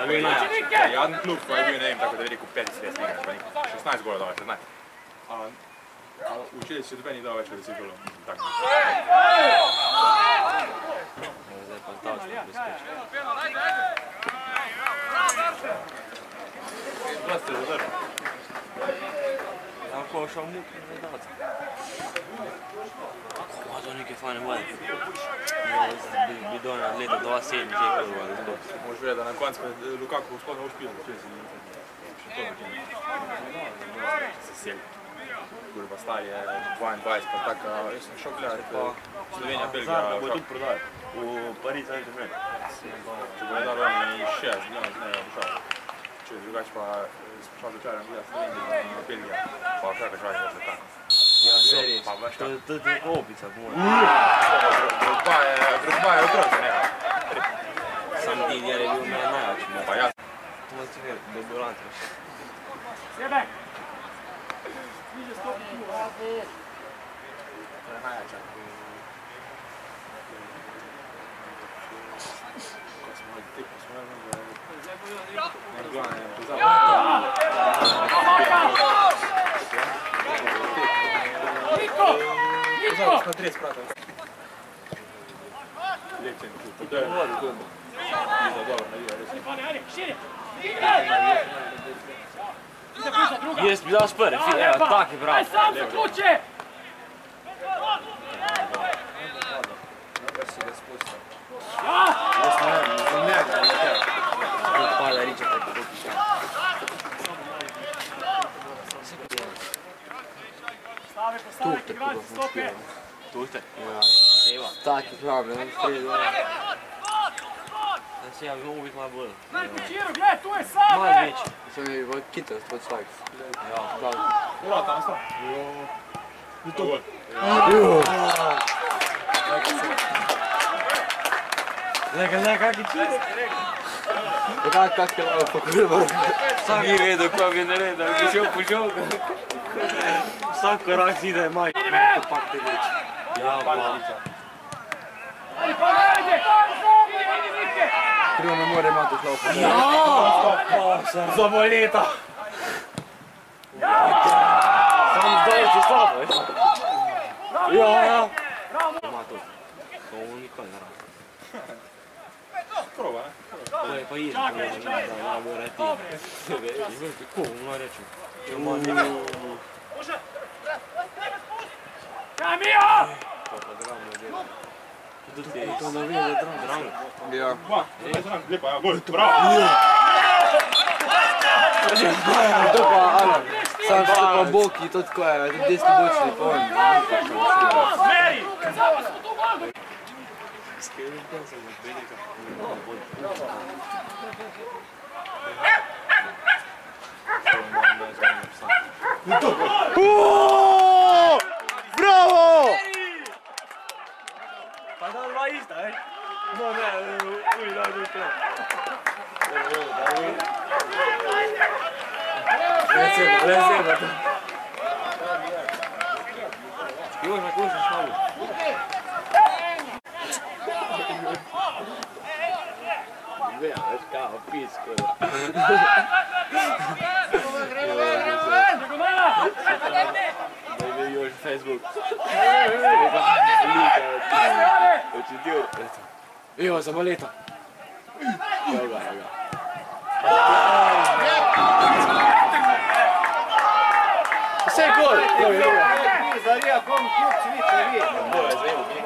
je bil najjači. Jaden klub pa je bil, ne vem, tako da je rekel 5-10 nekaj, pa nekaj. 16 gola dal, 16. Učili se dobe ni dal več od 10 golov. Zdaj pa zdavčno priskoči. Dosti je zadržal. Ja, ko šel muk, ne davac. Kako to neke fajne vode. Bi do na leta 2007 že kurva, da zelo. Možeš vedeti, da na koncu Lukaku sploh ne ušpil, da še to se seli. Kurva stari je 22, pa tako, jaz sem šel gledati, Slovenija, Belgija. Zadnja bo tudi prodali. V Pariz ali Žemljen. Če bo je dal oni 6 milijonov, ne je došel. Če drugač pa šel začaram gledati Slovenija, Belgija, pa vsaka žalja je tako. Ja, res. To je opica, mora. Drugba je otrok za njega. Sam Didier je bil najjači. Pa jaz. To je cifer, da je bil lancer. Sjebek! Niže stopi tu. To je najjača. Ko smo imeli tipa, smo imeli Nerglan je pozabili. Niko! Niko! Smo 30 pratov. Lepcen klub. To je vodi tu. Iza dobro navija, res. Ajde, širi! Jest, bi dao spere, evo, tak je bravo. Aj sam se kluče! Baš si ga spustio. Ja! Jaz ne vem, za njega je tebe. Tu pada Riča tako dopiša. Stave postaviti, gledajte, stope! Tuhte? Ja. Seva. Tak je problem, ne sredi. Da se ja mogu biti malo bolj. Čiru, gledaj, tu je sam, Malo veći. Sam je vod kita, tvoj svak. Ja. Ura, tam sta. I to gol. Lega, kak je čist? Kak je lavo pokurva. Sam ni redel, ko bi naredil, bi šel po žogu. Vsak korak si da je maj. Pak te več. Ja, pa. Ajde, pa ajde! Idi, Nike! Krivo ne more imati šlo. Ja! Zaboleta! Sam zdaj si slabo, veš? Ja! Ima to. To ovo nikoli ne radi. Proba, ne? To je pa ide, da mora ti. Izvrti, ko ono rečem. Če malo ne... Kamio! Pa dramo djelo. To navije za dramo. Ja. Dva, lepa, ja, gol, bravo! To pa Alan. Sam što pa boki, to tako je, desni bočni pa on. Smeri! Samo smo tu gol! Skrelim tam sam od velika. Bravo! Pa da dva ista, ej? No ne, uj, daj to. Rezerva to. Još na kuću šalu. Vea, već kao pisko. Da je još Facebook. Učinio. Evo, Zaboleta. Evo ga, evo ga. Sve gol! Zarija, kom ključ, vi će vi. Ovo je za evo, nije